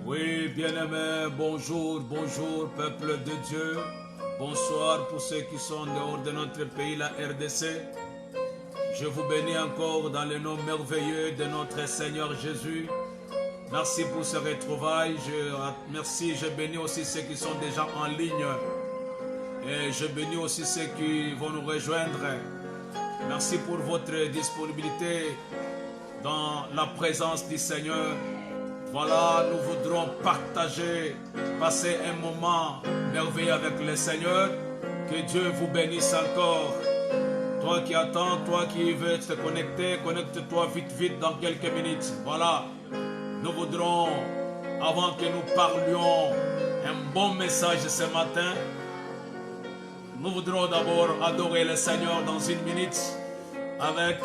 Oui, bien-aimés, bonjour, bonjour, peuple de Dieu. Bonsoir pour ceux qui sont dehors de notre pays, la RDC. Je vous bénis encore dans le nom merveilleux de notre Seigneur Jésus. Merci pour ce retrouvailles. Je bénis aussi ceux qui sont déjà en ligne. Et je bénis aussi ceux qui vont nous rejoindre. Merci pour votre disponibilité dans la présence du Seigneur. Voilà, nous voudrons passer un moment merveilleux avec le Seigneur. Que Dieu vous bénisse encore. Toi qui attends, toi qui veux te connecter, connecte-toi vite dans quelques minutes. Voilà, nous voudrons, avant que nous parlions un bon message ce matin, nous voudrons d'abord adorer le Seigneur dans une minute avec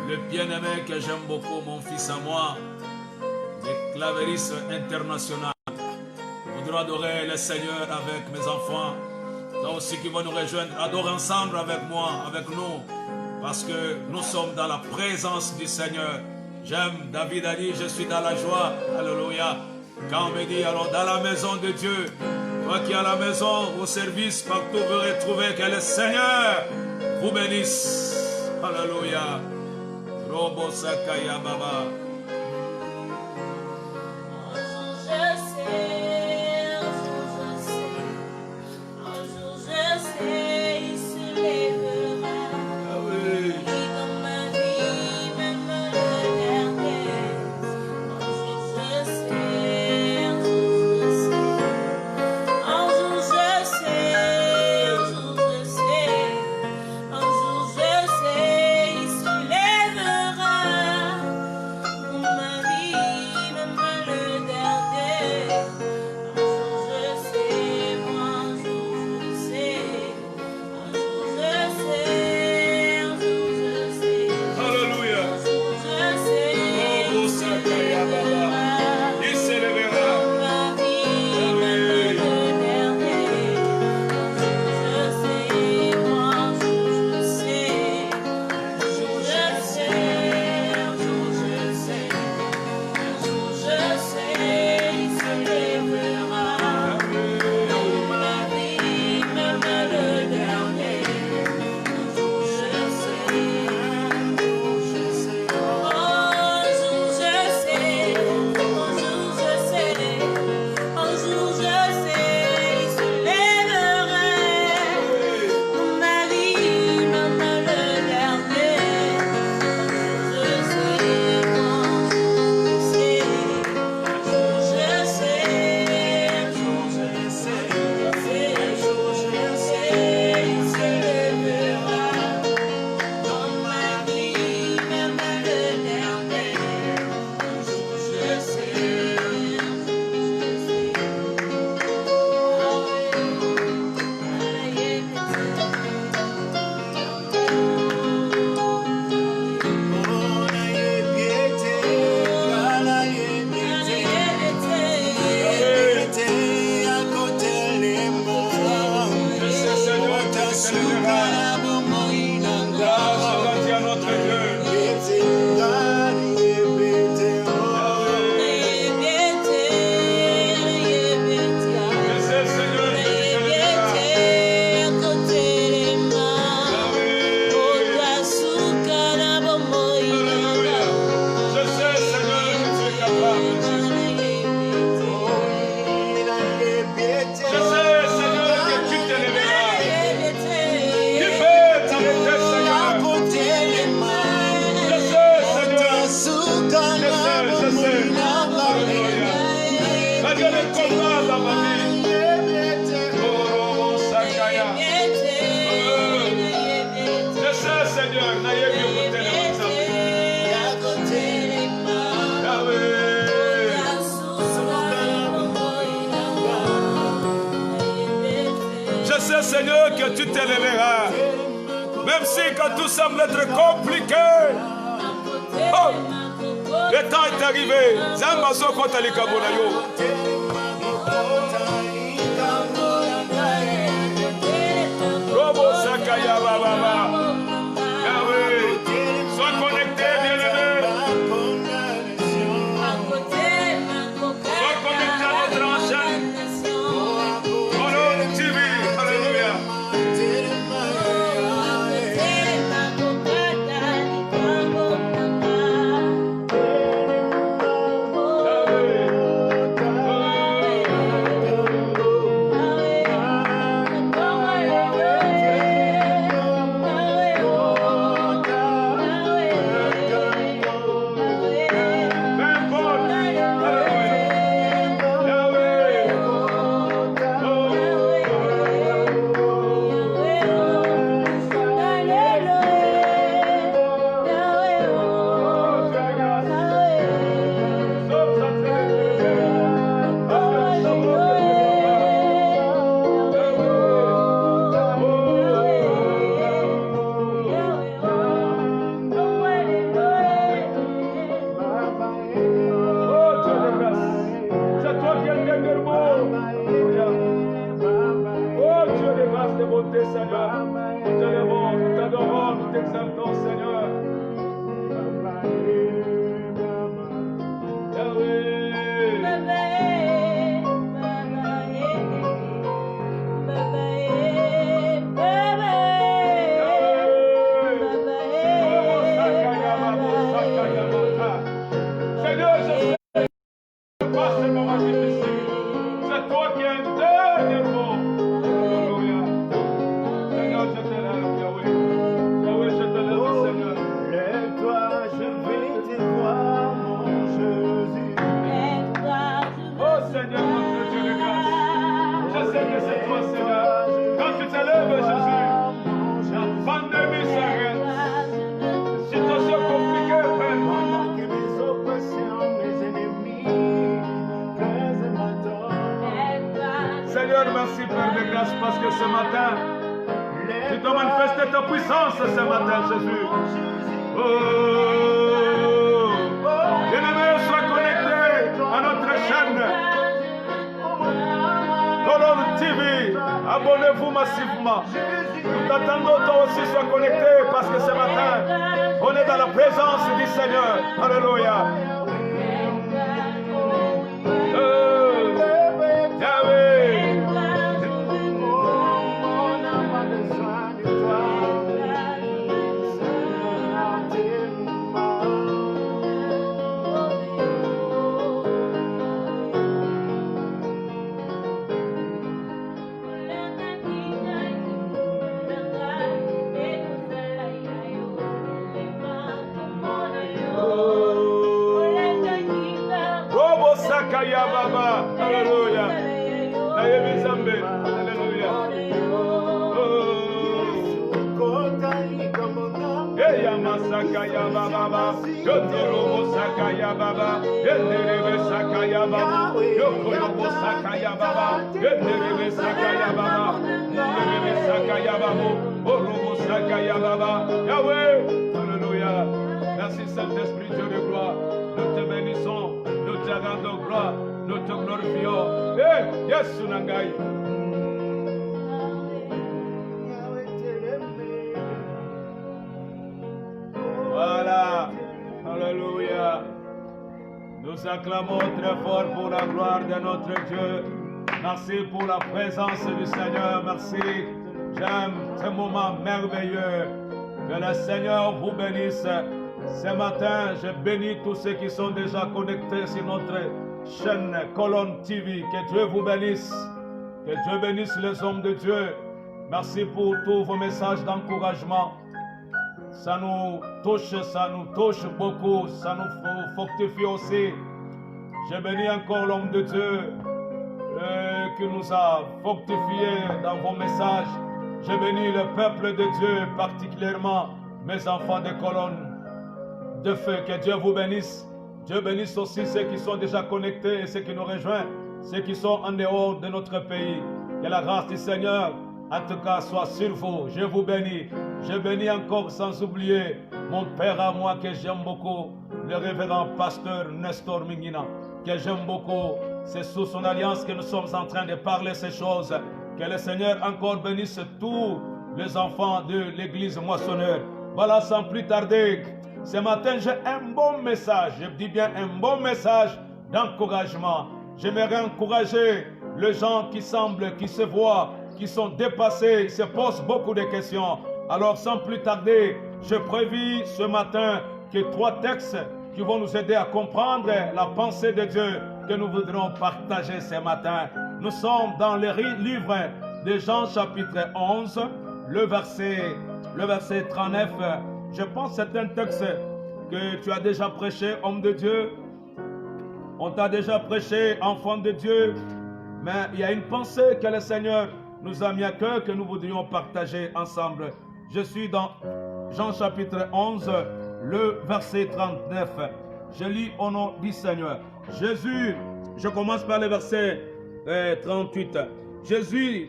le bien-aimé que j'aime beaucoup, mon fils à moi, le clavériste international. Nous voudrons adorer le Seigneur avec mes enfants. Toi aussi qui vont nous rejoindre, adore ensemble avec moi, avec nous, parce que nous sommes dans la présence du Seigneur. J'aime, David a dit, je suis dans la joie. Alléluia. Quand on me dit, alors dans la maison de Dieu, toi qui es à la maison, au service, partout, vous retrouvez que le Seigneur vous bénisse. Alléluia. Robo Sakaya Baba. Seigneur, que tu t'élèveras. Même si quand tout semble être compliqué. Oh, le temps est arrivé. Zambazo kotali kabonayo. Robo Sakaya Baba. Sois connecté, bien-aimé. Sois Merci Père de grâce parce que ce matin, tu dois manifester ta puissance ce matin, Jésus. Oh, bien-aimés, sois connectés à notre chaîne Colon TV. Abonnez-vous massivement. Nous t'attendons, toi aussi, sois connecté parce que ce matin, on est dans la présence du Seigneur. Alléluia. Sakaya Baba, Alléluia. Alléluia. Eya Masakaya Baba, Yotiro Sakaya Baba, Yenderebe Sakaya Baba, Yokoyo Sakaya Baba, Yenderebe Sakaya Baba, Yenderebe Sakaya Baba, Orobo Sakaya Baba, Yahweh, Alléluia. Merci Saint-Esprit, Dieu de gloire, nous te bénissons. Nous te rendons gloire, nous te glorifions. Eh, yes, Sunangai. Voilà, alléluia. Nous acclamons très fort pour la gloire de notre Dieu. Merci pour la présence du Seigneur. Merci. J'aime ce moment merveilleux. Que le Seigneur vous bénisse. Ce matin, je bénis tous ceux qui sont déjà connectés sur notre chaîne Colon TV. Que Dieu vous bénisse. Que Dieu bénisse les hommes de Dieu. Merci pour tous vos messages d'encouragement. Ça nous touche beaucoup. Ça nous fortifie aussi. Je bénis encore l'homme de Dieu qui nous a fortifiés dans vos messages. Je bénis le peuple de Dieu, particulièrement mes enfants de colonne de feu. Que Dieu vous bénisse. Dieu bénisse aussi ceux qui sont déjà connectés et ceux qui nous rejoignent, ceux qui sont en dehors de notre pays. Que la grâce du Seigneur, en tout cas, soit sur vous. Je vous bénis. Je bénis encore sans oublier mon père à moi que j'aime beaucoup, le révérend pasteur Nestor Mingina, que j'aime beaucoup. C'est sous son alliance que nous sommes en train de parler ces choses. Que le Seigneur encore bénisse tous les enfants de l'église moissonneur. Voilà, sans plus tarder, ce matin j'ai un bon message, je dis bien un bon message d'encouragement. J'aimerais encourager les gens qui semblent, qui se voient, qui sont dépassés, se posent beaucoup de questions. Alors sans plus tarder, je prévis ce matin que 3 textes qui vont nous aider à comprendre la pensée de Dieu que nous voudrons partager ce matin. Nous sommes dans le livre de Jean chapitre 11, le verset 39. Je pense que c'est un texte que tu as déjà prêché, homme de Dieu. On t'a déjà prêché, enfant de Dieu. Mais il y a une pensée que le Seigneur nous a mis à cœur que nous voudrions partager ensemble. Je suis dans Jean chapitre 11, le verset 39. Je lis au nom du Seigneur. Jésus, je commence par le verset 38. Jésus,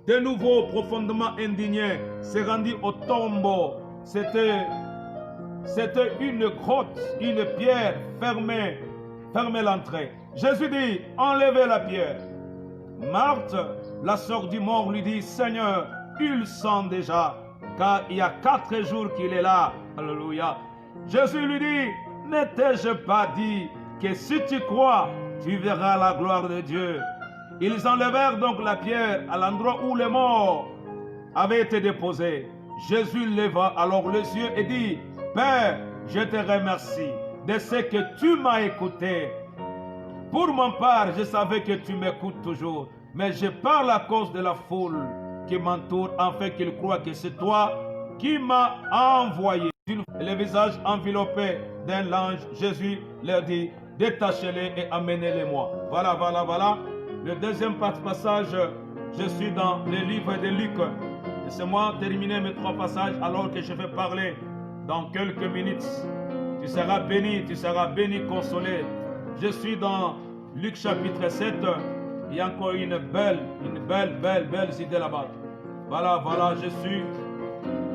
de nouveau profondément indigné, s'est rendu au tombeau. C'était une grotte, une pierre fermée l'entrée. Jésus dit, enlevez la pierre. Marthe, la sœur du mort, lui dit, Seigneur, il sent déjà, car il y a 4 jours qu'il est là. Alléluia. Jésus lui dit, ne t'ai-je pas dit que si tu crois, tu verras la gloire de Dieu. Ils enlevèrent donc la pierre à l'endroit où les morts avaient été déposés. Jésus leva alors les yeux et dit, Père, je te remercie de ce que tu m'as écouté. Pour mon part, je savais que tu m'écoutes toujours, mais je parle à cause de la foule qui m'entoure, afin qu'ils croient que c'est toi qui m'as envoyé. Le visage enveloppé d'un linge, Jésus leur dit, détachez-les et amenez-les-moi. Voilà. Le deuxième passage, je suis dans le livre de Luc. Laissez-moi terminer mes 3 passages alors que je vais parler dans quelques minutes. Tu seras béni, consolé. Je suis dans Luc chapitre 7. Il y a encore une belle idée là-bas. Voilà, je suis.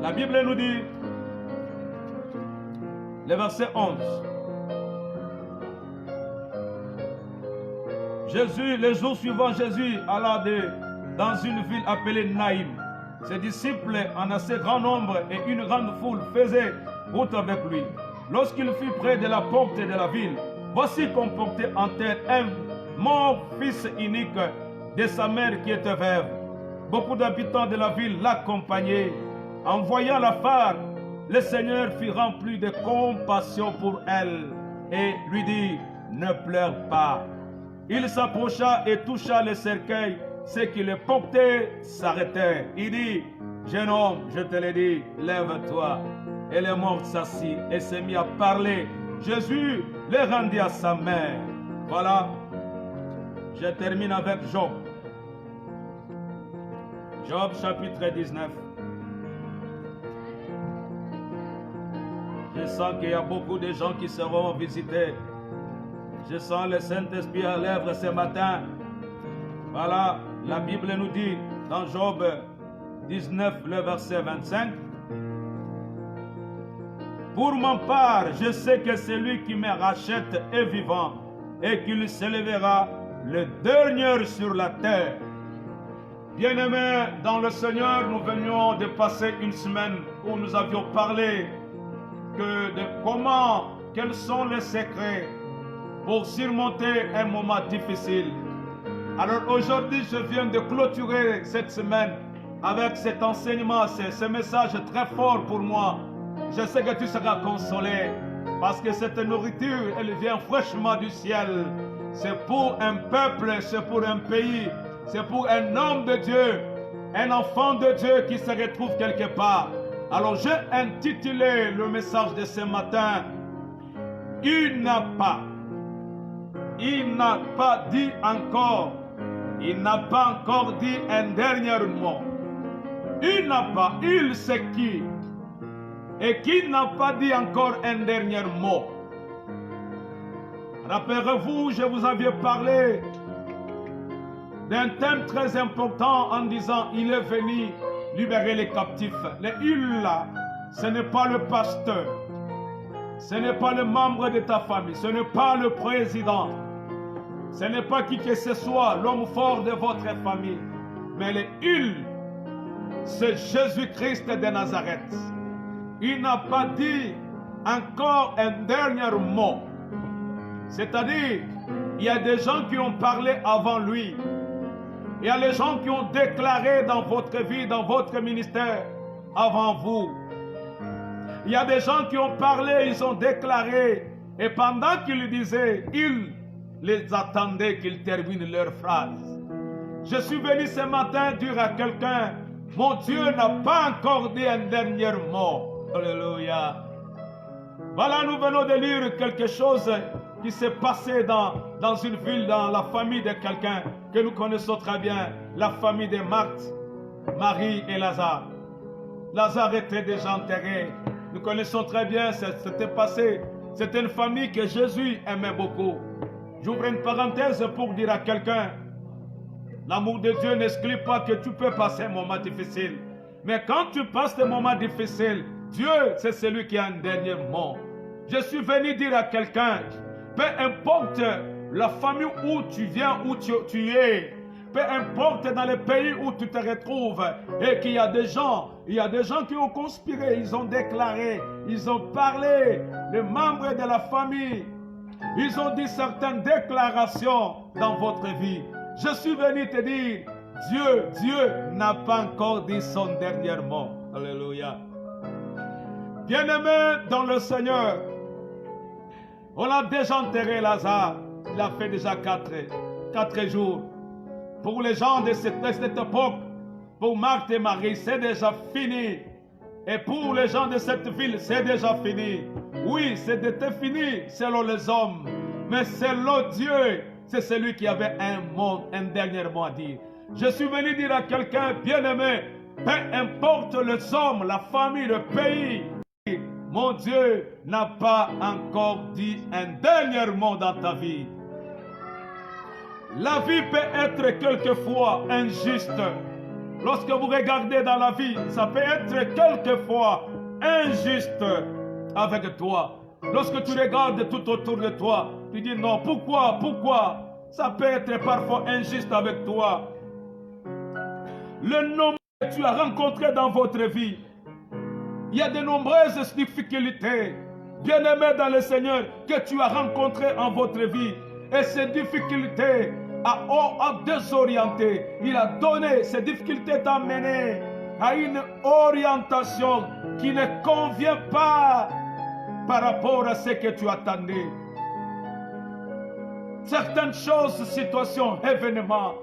La Bible nous dit, le verset 11. Le jour suivant, Jésus alla dans une ville appelée Naïm. Ses disciples, en assez grand nombre et une grande foule, faisaient route avec lui. Lorsqu'il fut près de la porte de la ville, voici qu'on portait en terre un mort fils unique de sa mère qui était veuve. Beaucoup d'habitants de la ville l'accompagnaient. En voyant la femme, le Seigneur fut rempli de compassion pour elle et lui dit, ne pleure pas. Il s'approcha et toucha le cercueil. Ceux qui le portaient s'arrêtaient. Il dit, jeune homme, je te l'ai dit, lève-toi. Et le mort s'assit et s'est mis à parler. Jésus le rendit à sa mère. Voilà. Je termine avec Job. Job chapitre 19. Je sens qu'il y a beaucoup de gens qui seront visités. Je sens le Saint-Esprit à l'œuvre ce matin. Voilà, la Bible nous dit dans Job 19, le verset 25. Pour mon part, je sais que celui qui me rachète est vivant et qu'il s'élèvera le dernier sur la terre. Bien-aimés dans le Seigneur, nous venions de passer une semaine où nous avions parlé quels sont les secrets pour surmonter un moment difficile. Alors aujourd'hui, je viens de clôturer cette semaine avec cet enseignement, ce message très fort pour moi. Je sais que tu seras consolé parce que cette nourriture, elle vient fraîchement du ciel. C'est pour un peuple, c'est pour un pays, c'est pour un homme de Dieu, un enfant de Dieu qui se retrouve quelque part. Alors j'ai intitulé le message de ce matin, il n'a pas dit encore, il n'a pas encore dit un dernier mot. Il c'est qui? Et qui n'a pas dit encore un dernier mot? Rappelez-vous, je vous avais parlé d'un thème très important en disant, il est venu libérer les captifs. Le il là, ce n'est pas le pasteur, ce n'est pas le membre de ta famille, ce n'est pas le président, ce n'est pas qui que ce soit, l'homme fort de votre famille, mais le il, c'est Jésus-Christ de Nazareth. Il n'a pas dit encore un dernier mot. C'est-à-dire, il y a des gens qui ont parlé avant lui. Il y a les gens qui ont déclaré dans votre vie, dans votre ministère, avant vous. Il y a des gens qui ont parlé, ils ont déclaré. Et pendant qu'ils disaient, ils les attendaient qu'ils terminent leur phrase. Je suis venu ce matin dire à quelqu'un, mon Dieu n'a pas encore dit un dernier mot. Alléluia. Voilà, nous venons de lire quelque chose qui s'est passé dans une ville, dans la famille de quelqu'un que nous connaissons très bien, la famille de Marthe, Marie et Lazare. Lazare était déjà enterré. Nous connaissons très bien ce qui s'était passé. C'était une famille que Jésus aimait beaucoup. J'ouvre une parenthèse pour dire à quelqu'un, l'amour de Dieu n'exclut pas que tu peux passer un moment difficile. Mais quand tu passes des moments difficiles, Dieu, c'est celui qui a un dernier mot. Je suis venu dire à quelqu'un, peu importe la famille où tu viens, où tu es, peu importe dans le pays où tu te retrouves, et qu'il y a des gens, qui ont conspiré, ils ont déclaré, ils ont parlé, les membres de la famille Ils ont dit certaines déclarations dans votre vie. Je suis venu te dire, Dieu n'a pas encore dit son dernier mot. Alléluia. Bien-aimés dans le Seigneur, on a déjà enterré Lazare. Il a fait déjà 4 jours. Pour les gens de cette époque, pour Marthe et Marie, c'est déjà fini. Et pour les gens de cette ville, c'est déjà fini. Oui, c'était fini selon les hommes. Mais selon Dieu, c'est celui qui avait un dernier mot à dire. Je suis venu dire à quelqu'un, bien-aimé, peu importe les hommes, la famille, le pays, mon Dieu n'a pas encore dit un dernier mot dans ta vie. La vie peut être quelquefois injuste. Lorsque vous regardez dans la vie, ça peut être quelquefois injuste avec toi. Lorsque tu regardes tout autour de toi, tu dis non, pourquoi? Ça peut être parfois injuste avec toi. Le nombre que tu as rencontré dans votre vie, il y a de nombreuses difficultés, bien-aimés dans le Seigneur, que tu as rencontrées en votre vie. Et ces difficultés à désorienter. Il a donné, ces difficultés t'ont mené à une orientation qui ne convient pas par rapport à ce que tu attendais. Certaines choses, situations, événements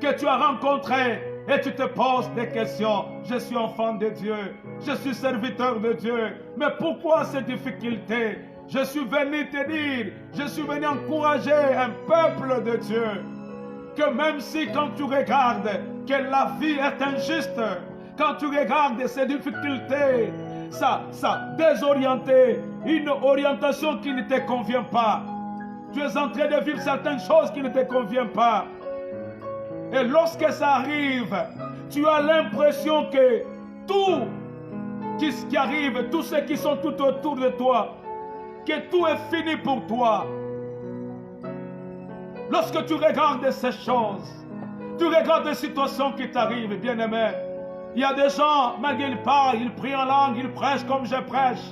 que tu as rencontrés et tu te poses des questions. Je suis enfant de Dieu, je suis serviteur de Dieu, mais pourquoi ces difficultés? Je suis venu te dire, je suis venu encourager un peuple de Dieu, que même si quand tu regardes que la vie est injuste, quand tu regardes ces difficultés, ça désorienté, une orientation qui ne te convient pas, tu es en train de vivre certaines choses qui ne te conviennent pas. Et lorsque ça arrive, tu as l'impression que tout ce qui arrive, tous ceux qui sont tout autour de toi, que tout est fini pour toi. Lorsque tu regardes ces choses, tu regardes des situations qui t'arrivent, bien-aimé. Il y a des gens, malgré qu'ils parlent, ils prient en langue, ils prêchent comme je prêche.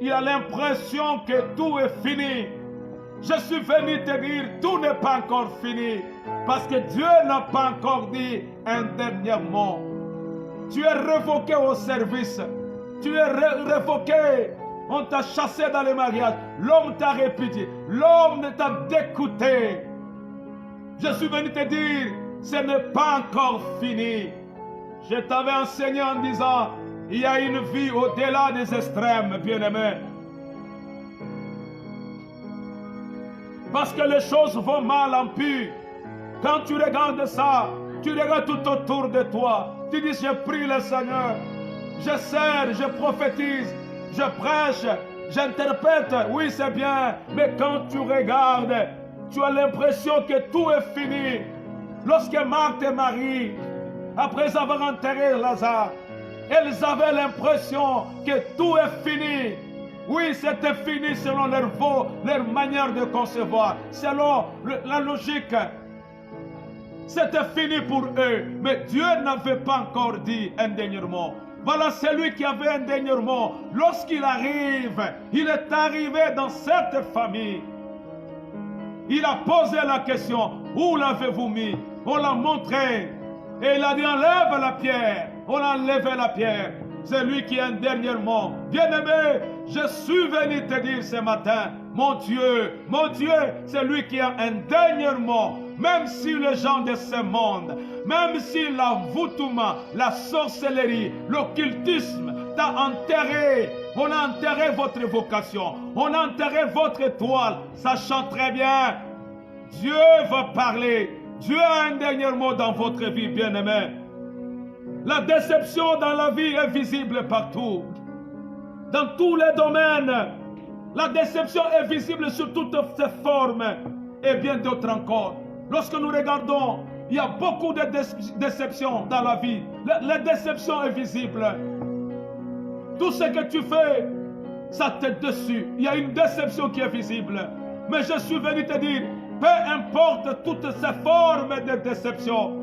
Il a l'impression que tout est fini. Je suis venu te dire, tout n'est pas encore fini. Parce que Dieu n'a pas encore dit un dernier mot. Tu es révoqué au service. Tu es révoqué. On t'a chassé dans les mariages. L'homme t'a répudié. L'homme t'a dégoûté. Je suis venu te dire, ce n'est pas encore fini. Je t'avais enseigné en disant, il y a une vie au-delà des extrêmes, bien-aimé. Parce que les choses vont mal en pis. Quand tu regardes ça, tu regardes tout autour de toi. Tu dis, je prie le Seigneur. Je sers, je prophétise, je prêche, j'interprète. Oui, c'est bien. Mais quand tu regardes, tu as l'impression que tout est fini. Lorsque Marthe et Marie, après avoir enterré Lazare, elles avaient l'impression que tout est fini. Oui, c'était fini selon leur manière de concevoir, selon la logique. C'était fini pour eux, mais Dieu n'avait pas encore dit un dernier mot. Voilà celui qui avait un dernier mot. Lorsqu'il arrive, il est arrivé dans cette famille. Il a posé la question, où l'avez-vous mis? On l'a montré. Et il a dit, enlève la pierre. On a enlevé la pierre. C'est lui qui a un dernier mot. Bien-aimé, je suis venu te dire ce matin, mon Dieu, c'est lui qui a un dernier mot. Même si les gens de ce monde, même si l'envoûtement, la sorcellerie, l'occultisme t'a enterré, on a enterré votre vocation, on a enterré votre étoile, sachant très bien, Dieu va parler. Dieu a un dernier mot dans votre vie, bien-aimé. La déception dans la vie est visible partout. Dans tous les domaines, la déception est visible sous toutes ses formes et bien d'autres encore. Lorsque nous regardons, il y a beaucoup de déceptions dans la vie. La déception est visible. Tout ce que tu fais, ça t'est dessus. Il y a une déception qui est visible. Mais je suis venu te dire, peu importe toutes ces formes de déception,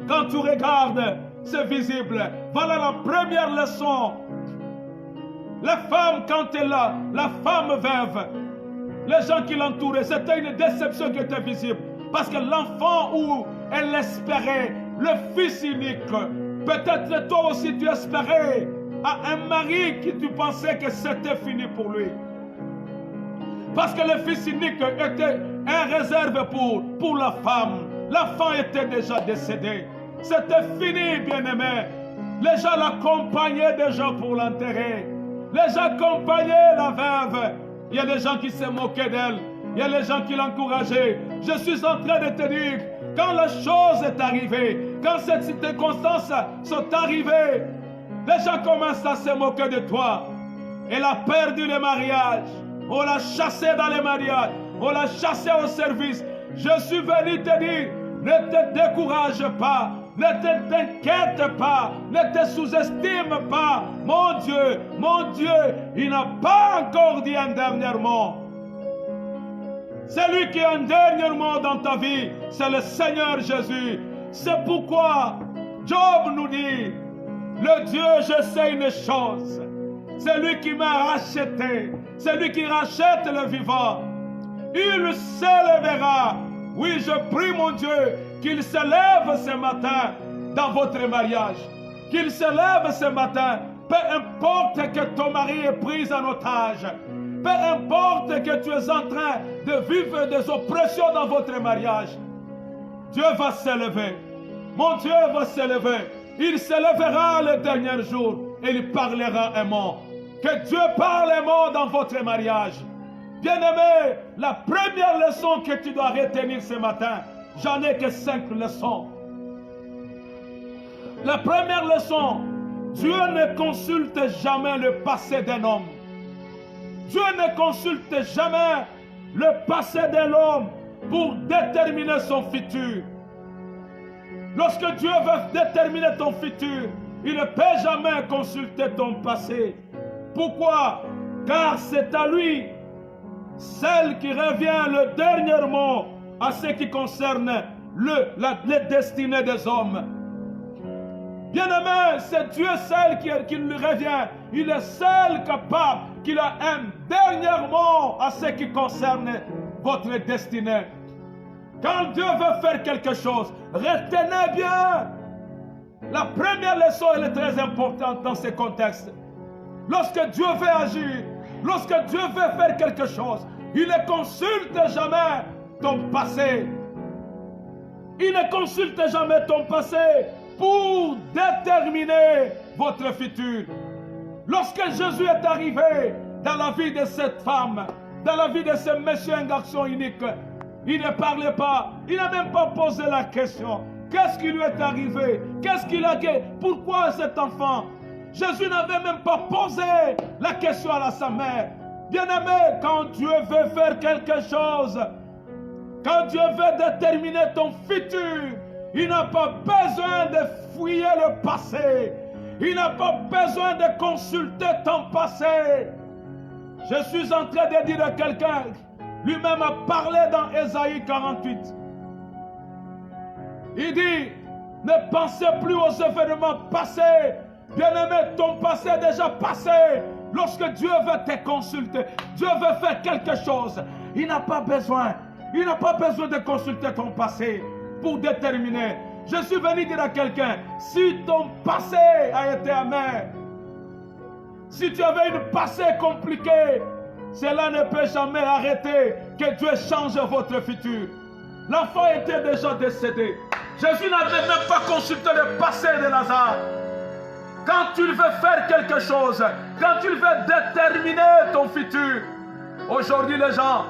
quand tu regardes, c'est visible. Voilà la première leçon. La femme, quand elle a, la femme veuve, les gens qui l'entouraient, c'était une déception qui était visible. Parce que l'enfant où elle espérait, le fils unique, peut-être toi aussi tu espérais à un mari qui tu pensais que c'était fini pour lui. Parce que le fils unique était un réserve pour la femme. L'enfant était déjà décédé. C'était fini, bien-aimé. Les gens l'accompagnaient déjà pour l'enterrer. Les gens accompagnaient la veuve. Il y a des gens qui se moquaient d'elle. Il y a des gens qui l'encourageaient. Je suis en train de te dire, quand la chose est arrivée, quand ces circonstances sont arrivées, les gens commencent à se moquer de toi. Elle a perdu le mariage. On l'a chassé dans les mariages. On l'a chassé au service. Je suis venu te dire, ne te décourage pas. Ne t'inquiète pas. Ne te sous-estime pas. Mon Dieu, il n'a pas encore dit un dernier mot. Celui qui a un dernier mot dans ta vie, c'est le Seigneur Jésus. C'est pourquoi Job nous dit, le Dieu, je sais une chose. C'est lui qui m'a racheté. C'est lui qui rachète le vivant. Il s'élèvera. Oui, je prie mon Dieu qu'il se lève ce matin dans votre mariage. Qu'il se lève ce matin. Peu importe que ton mari est pris en otage. Peu importe que tu es en train de vivre des oppressions dans votre mariage. Dieu va s'élever. Mon Dieu va s'élever. Il s'élèvera le dernier jour et il parlera un mot. Que Dieu parle un mot dans votre mariage. Bien-aimé, la première leçon que tu dois retenir ce matin, j'en ai que 5 leçons. La première leçon, Dieu ne consulte jamais le passé d'un homme. Dieu ne consulte jamais le passé de l'homme pour déterminer son futur. Lorsque Dieu veut déterminer ton futur, il ne peut jamais consulter ton passé. Pourquoi? Car c'est à lui, celle qui revient le dernier mot à ce qui concerne les destinées des hommes. Bien-aimé, c'est Dieu seul qui lui revient. Il est seul capable, qu'il a un dernier mot à ce qui concerne votre destinée. Quand Dieu veut faire quelque chose, retenez bien. La première leçon, elle est très importante dans ce contexte. Lorsque Dieu veut agir, lorsque Dieu veut faire quelque chose, il ne consulte jamais ton passé. Il ne consulte jamais ton passé pour déterminer votre futur. Lorsque Jésus est arrivé dans la vie de cette femme, dans la vie de ce monsieur, un garçon unique, il ne parlait pas, il n'a même pas posé la question. Qu'est-ce qui lui est arrivé? Qu'est-ce qu'il a fait? Pourquoi cet enfant? Jésus n'avait même pas posé la question à sa mère. Bien-aimé, quand Dieu veut faire quelque chose, quand Dieu veut déterminer ton futur, il n'a pas besoin de fouiller le passé. Il n'a pas besoin de consulter ton passé. Je suis en train de dire à quelqu'un, lui-même a parlé dans Ésaïe 48. Il dit, ne pensez plus aux événements passés. Bien-aimé, ton passé est déjà passé. Lorsque Dieu veut te consulter, Dieu veut faire quelque chose, il n'a pas besoin de consulter ton passé pour déterminer. Je suis venu dire à quelqu'un, si ton passé a été amer, si tu avais une passé compliquée, cela ne peut jamais arrêter que Dieu change votre futur. L'enfant était déjà décédé. Jésus n'avait même pas consulté le passé de Lazare. Quand tu veux faire quelque chose, quand tu veux déterminer ton futur, aujourd'hui les gens,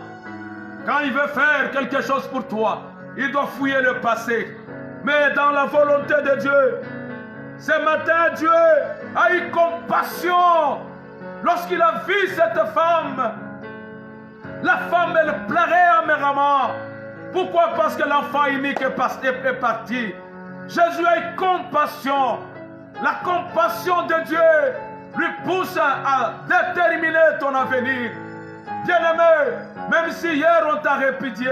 quand ils veulent faire quelque chose pour toi, ils doivent fouiller le passé. Mais dans la volonté de Dieu, ce matin Dieu a eu compassion lorsqu'il a vu cette femme. La femme, elle pleurait amèrement. Pourquoi? Parce que l'enfant unique est parti. Jésus a eu compassion. La compassion de Dieu lui pousse à déterminer ton avenir. Bien-aimé, même si hier on t'a répudié,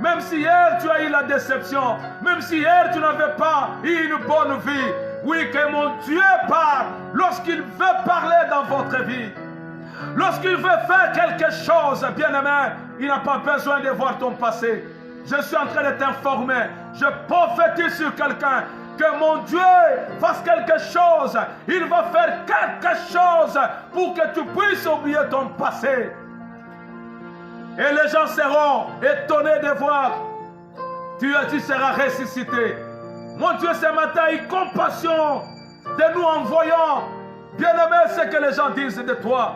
même si hier tu as eu la déception, même si hier tu n'avais pas eu une bonne vie, oui, que mon Dieu parle lorsqu'il veut parler dans votre vie. Lorsqu'il veut faire quelque chose, bien-aimé, il n'a pas besoin de voir ton passé. Je suis en train de t'informer. Je prophétise sur quelqu'un que mon Dieu fasse quelque chose. Il va faire quelque chose pour que tu puisses oublier ton passé. Et les gens seront étonnés de voir. Tu seras ressuscité. Mon Dieu, ce matin, il compassion de nous en voyant, bien-aimé, ce que les gens disent de toi.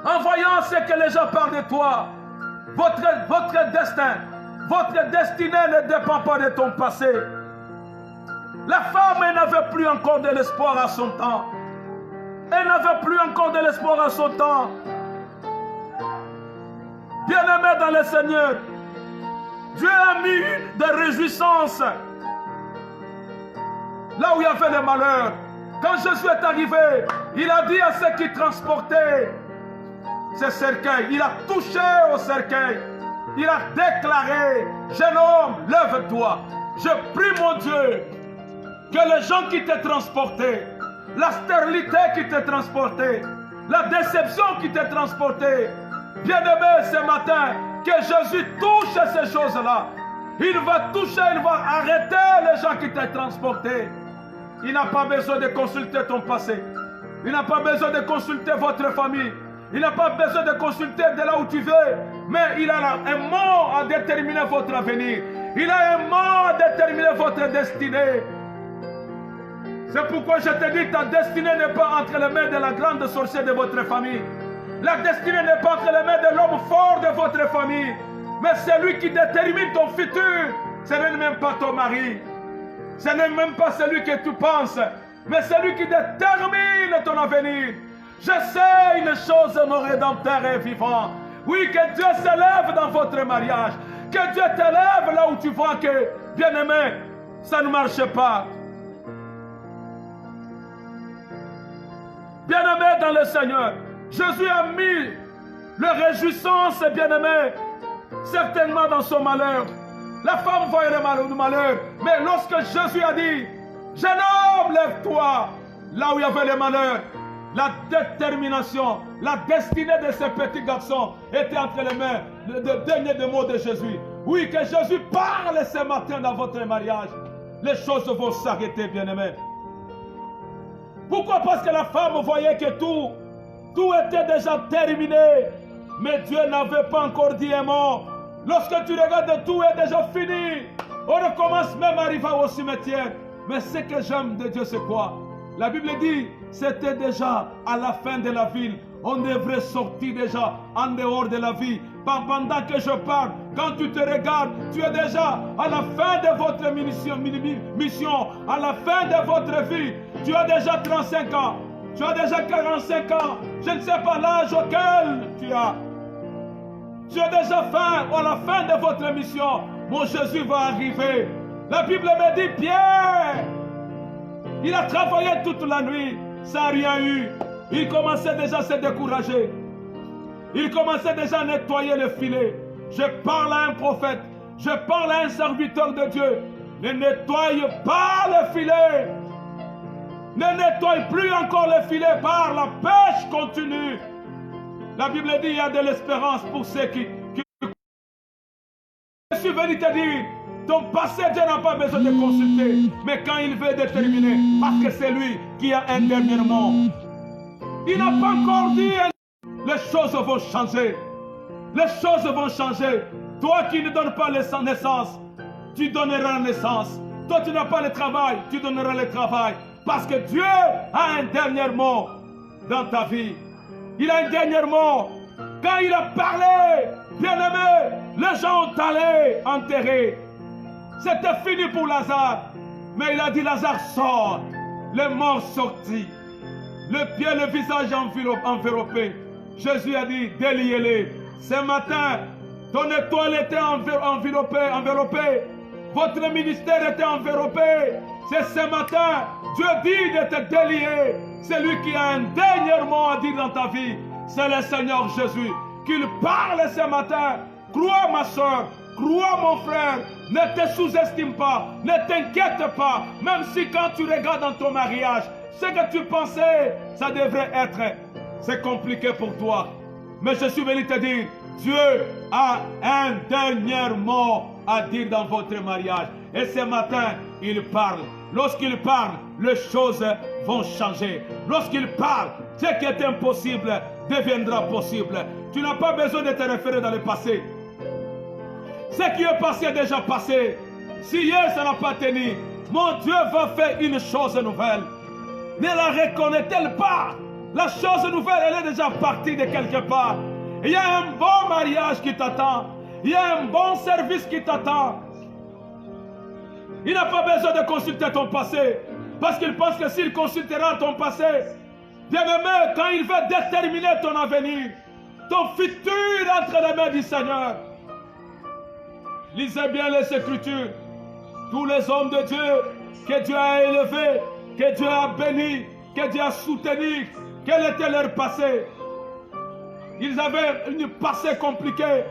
En voyant ce que les gens parlent de toi. Votre destin, votre destinée ne dépend pas de ton passé. La femme, elle n'avait plus encore de l'espoir à son temps. Elle n'avait plus encore de l'espoir à son temps. Bien-aimé dans le Seigneur, Dieu a mis des réjouissances là où il y avait le malheur. Quand Jésus est arrivé, il a dit à ceux qui transportaient ce cercueil, il a touché au cercueil, il a déclaré: jeune homme, lève-toi. Je prie mon Dieu que les gens qui t'ont transporté, la stérilité qui t'a transporté, la déception qui t'a transporté, bien-aimé, ce matin, que Jésus touche ces choses-là. Il va toucher, il va arrêter les gens qui t'ont transporté. Il n'a pas besoin de consulter ton passé. Il n'a pas besoin de consulter votre famille. Il n'a pas besoin de consulter de là où tu veux. Mais il a un mot à déterminer votre avenir. Il a un mot à déterminer votre destinée. C'est pourquoi je te dis, ta destinée n'est pas entre les mains de la grande sorcière de votre famille. La destinée n'est pas entre les mains de l'homme fort de votre famille. Mais c'est lui qui détermine ton futur. Ce n'est même pas ton mari. Ce n'est même pas celui que tu penses. Mais c'est lui qui détermine ton avenir. Je sais une chose, mon Rédempteur est vivant. Oui, que Dieu s'élève dans votre mariage. Que Dieu t'élève là où tu vois que, bien-aimé, ça ne marche pas. Bien-aimé dans le Seigneur, Jésus a mis le réjouissance, bien-aimé, certainement dans son malheur. La femme voyait le malheur. Mais lorsque Jésus a dit: jeune homme, lève-toi, là où il y avait le malheur, la détermination, la destinée de ce petit garçon était entre les mains, le dernier des mots de Jésus. Oui, que Jésus parle ce matin dans votre mariage. Les choses vont s'arrêter, bien-aimés. Pourquoi? Parce que la femme voyait que tout était déjà terminé. Mais Dieu n'avait pas encore dit un mot. Lorsque tu regardes, tout est déjà fini. On recommence même à arriver au cimetière. Mais ce que j'aime de Dieu, c'est quoi? La Bible dit, c'était déjà à la fin de la ville. On devrait sortir déjà en dehors de la vie. Pas pendant que je parle, quand tu te regardes, tu es déjà à la fin de votre mission, à la fin de votre vie. Tu as déjà 35 ans, tu as déjà 45 ans. Je ne sais pas l'âge auquel tu as. Tu as déjà faim à la fin de votre mission. Mon Jésus va arriver. La Bible me dit, Pierre, il a travaillé toute la nuit sans rien eu. Il commençait déjà à se décourager. Il commençait déjà à nettoyer le filet. Je parle à un prophète. Je parle à un serviteur de Dieu. Ne nettoie pas le filet. Ne nettoie plus encore le filet par la pêche continue. La Bible dit qu'il y a de l'espérance pour ceux qui... Je suis venu te dire, ton passé, Dieu n'a pas besoin de consulter. Mais quand il veut déterminer, parce que c'est lui qui a un dernier mot. Il n'a pas encore dit, les choses vont changer. Les choses vont changer. Toi qui ne donnes pas la naissance, tu donneras la naissance. Toi tu n'as pas le travail, tu donneras le travail. Parce que Dieu a un dernier mot dans ta vie. Il a un dernier mot. Quand il a parlé, bien-aimé, les gens ont allé enterrer. C'était fini pour Lazare. Mais il a dit, Lazare sort. Le mort sortit. Le pied, le visage enveloppé. Jésus a dit, déliez-les. Ce matin, ton étoile était enveloppée. Votre ministère était enveloppé. C'est ce matin, Dieu dit de te délier. C'est lui qui a un dernier mot à dire dans ta vie. C'est le Seigneur Jésus. Qu'il parle ce matin. Crois ma soeur, crois mon frère. Ne te sous-estime pas, ne t'inquiète pas. Même si quand tu regardes dans ton mariage, ce que tu pensais, ça devrait être c'est compliqué pour toi. Mais je suis venu te dire, Dieu a un dernier mot à dire dans votre mariage. Et ce matin, il parle. Lorsqu'il parle, les choses vont changer. Lorsqu'il parle, ce qui est impossible deviendra possible. Tu n'as pas besoin de te référer dans le passé. Ce qui est passé est déjà passé. Si hier ça n'a pas tenu, mon Dieu va faire une chose nouvelle. Ne la reconnaît-elle pas? La chose nouvelle, elle est déjà partie de quelque part. Il y a un bon mariage qui t'attend. Il y a un bon service qui t'attend. Il n'a pas besoin de consulter ton passé. Parce qu'il pense que s'il consultera ton passé, bien-aimé, quand il va déterminer ton avenir, ton futur entre les mains du Seigneur. Lisez bien les Écritures. Tous les hommes de Dieu que Dieu a élevés, que Dieu a bénis, que Dieu a soutenus, quel était leur passé? Ils avaient une passé compliquée.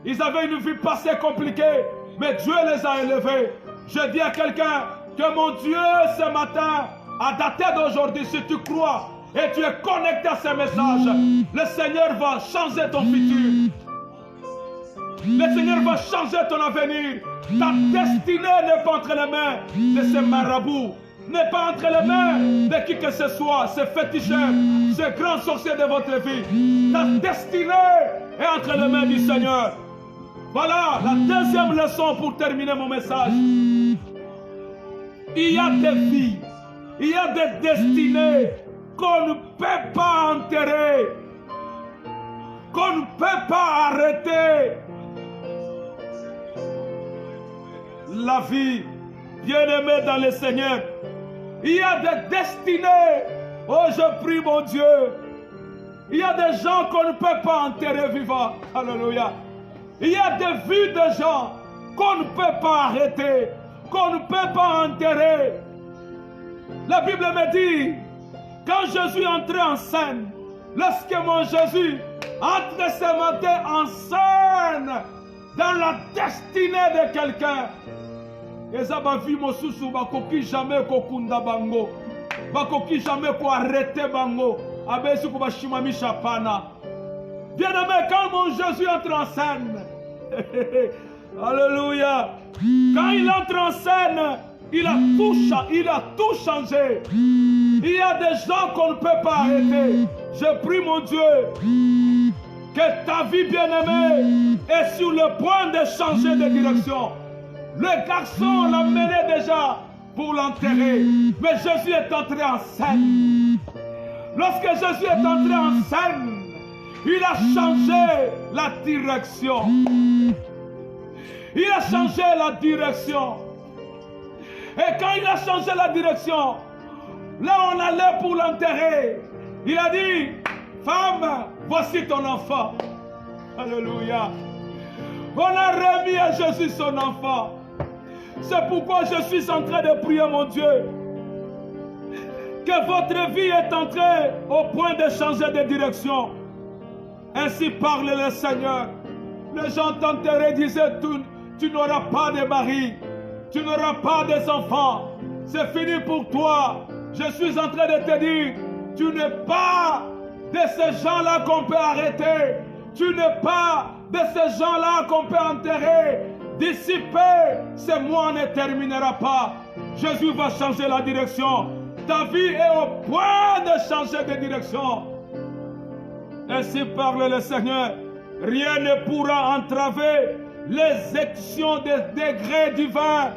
Ils avaient une vie passée compliquée. Mais Dieu les a élevés. Je dis à quelqu'un que mon Dieu ce matin, à dater d'aujourd'hui, si tu crois et tu es connecté à ces messages, le Seigneur va changer ton futur. Le Seigneur va changer ton avenir. Ta destinée n'est pas entre les mains de ces marabouts. N'est pas entre les mains de qui que ce soit, ces féticheurs, ces grands sorciers de votre vie. Ta destinée est entre les mains du Seigneur. Voilà la deuxième leçon pour terminer mon message. Il y a des vies, il y a des destinées qu'on ne peut pas enterrer, qu'on ne peut pas arrêter. La vie, bien-aimée dans le Seigneur, il y a des destinées. Oh, je prie mon Dieu. Il y a des gens qu'on ne peut pas enterrer vivants. Alléluia. Il y a des vies de gens qu'on ne peut pas arrêter, qu'on ne peut pas enterrer. La Bible me dit, quand Jésus est entré en scène, lorsque mon Jésus entre ce matin en scène dans la destinée de quelqu'un, eza bavi mosusu bakoki jamais kokunda bango, bakoki jamais ko arrêter bango, abesu ko bashimamisha pana. Bien-aimé, quand mon Jésus entre en scène, alléluia, quand il entre en scène, il a tout changé. Il y a des gens qu'on ne peut pas arrêter. Je prie mon Dieu que ta vie bien-aimée est sur le point de changer de direction. Le garçon l'a mené déjà pour l'enterrer. Mais Jésus est entré en scène. Lorsque Jésus est entré en scène, il a changé la direction. Il a changé la direction. Et quand il a changé la direction, là on allait pour l'enterrer. Il a dit, femme, voici ton enfant. Alléluia. On a remis à Jésus son enfant. C'est pourquoi je suis en train de prier mon Dieu, que votre vie est entrée au point de changer de direction. Ainsi parle le Seigneur. Les gens t'enterraient, disaient, tu n'auras pas de mari, tu n'auras pas des enfants, c'est fini pour toi. Je suis en train de te dire, tu n'es pas de ces gens-là qu'on peut arrêter, tu n'es pas de ces gens-là qu'on peut enterrer. D'ici peu, ce mois ne terminera pas. Jésus va changer la direction. Ta vie est au point de changer de direction. Ainsi parle le Seigneur. Rien ne pourra entraver l'exécution des degrés divins.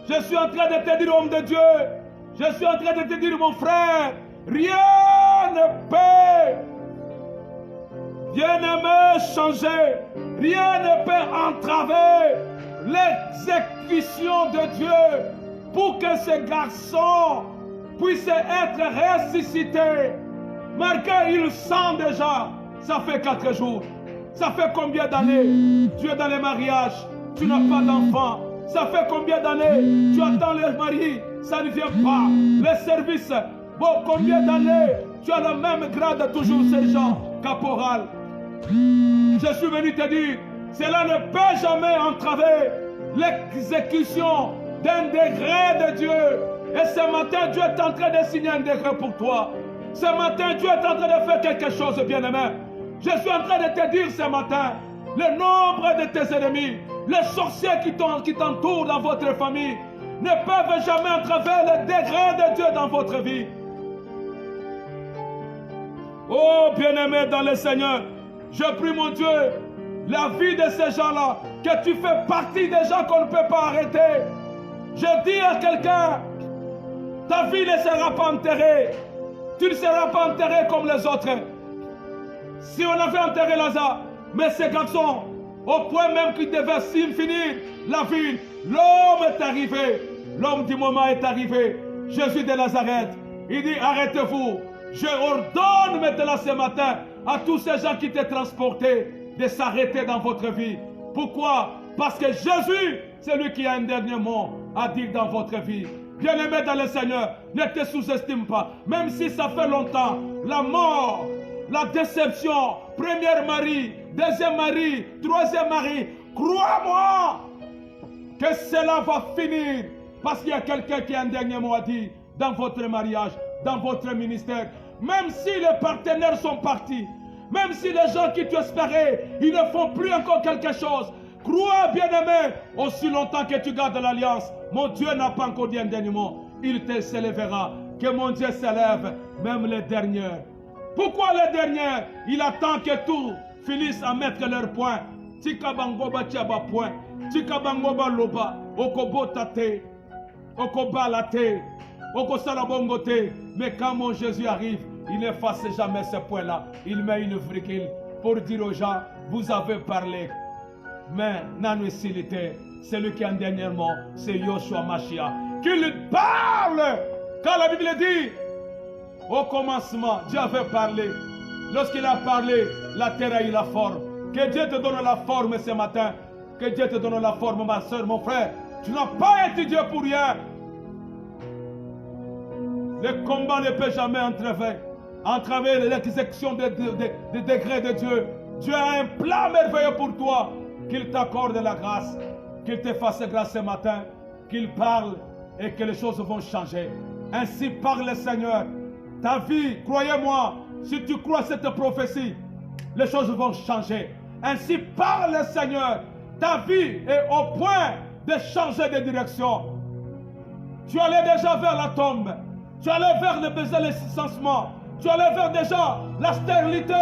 Je suis en train de te dire, homme de Dieu. Je suis en train de te dire, mon frère. Rien ne peut, bien-aimé, changer. Rien ne peut entraver l'exécution de Dieu pour que ce garçon puisse être ressuscité. Marqué, il sent déjà. Ça fait 4 jours. Ça fait combien d'années tu es dans les mariages, tu n'as pas d'enfant. Ça fait combien d'années tu attends le mari, ça ne vient pas. Les services, bon, combien d'années tu as le même grade, toujours sergent, caporal. Je suis venu te dire, cela ne peut jamais entraver l'exécution d'un degré de Dieu. Et ce matin, Dieu est en train de signer un degré pour toi. Ce matin, Dieu est en train de faire quelque chose, bien-aimé. Je suis en train de te dire ce matin, le nombre de tes ennemis, les sorciers qui t'entourent dans votre famille, ne peuvent jamais entraver le degré de Dieu dans votre vie. Oh, bien-aimé dans le Seigneur, je prie mon Dieu, la vie de ces gens-là, que tu fais partie des gens qu'on ne peut pas arrêter. Je dis à quelqu'un, ta vie ne sera pas enterrée. Tu ne seras pas enterré comme les autres. Si on avait enterré Lazare, mais ces garçons, au point même qu'ils devaient finir la vie, l'homme est arrivé. L'homme du moment est arrivé. Jésus de Nazareth. Il dit, arrêtez-vous. Je ordonne maintenant ce matin à tous ces gens qui t'ont transporté de s'arrêter dans votre vie. Pourquoi? Parce que Jésus, c'est lui qui a un dernier mot à dire dans votre vie. Bien-aimé dans le Seigneur, ne te sous-estime pas. Même si ça fait longtemps, la mort, la déception, premier mari, deuxième mari, troisième mari, crois-moi que cela va finir. Parce qu'il y a quelqu'un qui a un dernier mot à dire dans votre mariage, dans votre ministère. Même si les partenaires sont partis, même si les gens qui t'espéraient, ils ne font plus encore quelque chose. Crois, bien-aimé, aussi longtemps que tu gardes l'alliance, mon Dieu n'a pas encore dit un dernier mot. Il te s'élèvera. Que mon Dieu s'élève, même les derniers. Pourquoi les derniers? Il attend que tout finisse à mettre leur point. Tikabangoba tiaba point. Tikabangoba loba. Okobotate. Okobalate. Okosalabongote. Mais quand mon Jésus arrive, il n'efface jamais ce point-là. Il met une virgule pour dire aux gens, vous avez parlé. Mais nanusilité, celui qui a un dernier mot, c'est Yoshua Mashiach. Qu'il parle. Quand la Bible dit, au commencement, Dieu avait parlé. Lorsqu'il a parlé, la terre a eu la forme. Que Dieu te donne la forme ce matin. Que Dieu te donne la forme, ma soeur, mon frère. Tu n'as pas étudié pour rien. Le combat ne peut jamais entraver l'exécution des degrés de Dieu. Dieu a un plan merveilleux pour toi. Qu'il t'accorde la grâce, qu'il te fasse grâce ce matin, qu'il parle et que les choses vont changer. Ainsi parle le Seigneur. Ta vie, croyez-moi, si tu crois cette prophétie, les choses vont changer. Ainsi parle le Seigneur. Ta vie est au point de changer de direction. Tu allais déjà vers la tombe. Tu allais vers le licenciement. Tu allais vers déjà la stérilité.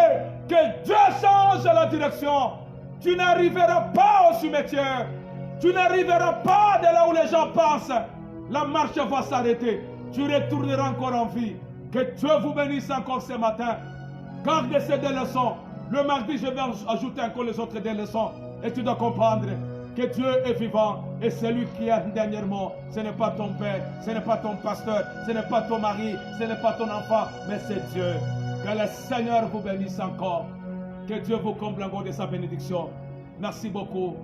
Que Dieu change la direction. Tu n'arriveras pas au cimetière. Tu n'arriveras pas de là où les gens passent. La marche va s'arrêter. Tu retourneras encore en vie. Que Dieu vous bénisse encore ce matin. Gardez ces deux leçons. Le mardi, je vais ajouter encore les autres deux leçons. Et tu dois comprendre que Dieu est vivant. Et celui qui a un dernier mot, ce n'est pas ton père, ce n'est pas ton pasteur, ce n'est pas ton mari, ce n'est pas ton enfant, mais c'est Dieu. Que le Seigneur vous bénisse encore. Que Dieu vous comble encore de sa bénédiction. Merci beaucoup.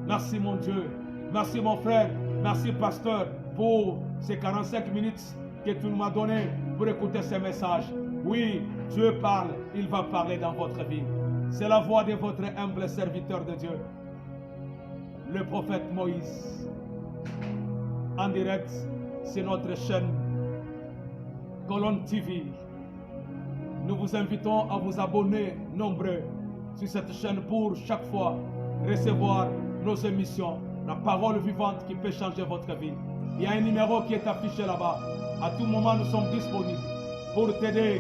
Merci mon Dieu. Merci mon frère. Merci pasteur pour ces 45 minutes que tu m'as donné pour écouter ce message. Oui, Dieu parle. Il va parler dans votre vie. C'est la voix de votre humble serviteur de Dieu, le prophète Moïse. En direct, c'est notre chaîne Colonne TV. Nous vous invitons à vous abonner nombreux sur cette chaîne pour chaque fois recevoir nos émissions, la parole vivante qui peut changer votre vie. Il y a un numéro qui est affiché là-bas. À tout moment, nous sommes disponibles pour t'aider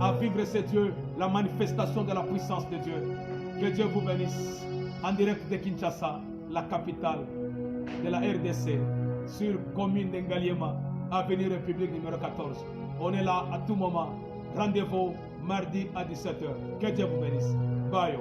à vivre ce Dieu, la manifestation de la puissance de Dieu. Que Dieu vous bénisse. En direct de Kinshasa, la capitale de la RDC, sur commune d'Engaliema, avenue République numéro 14. On est là à tout moment. Rendez-vous mardi à 17h. Que Dieu vous bénisse. Bye.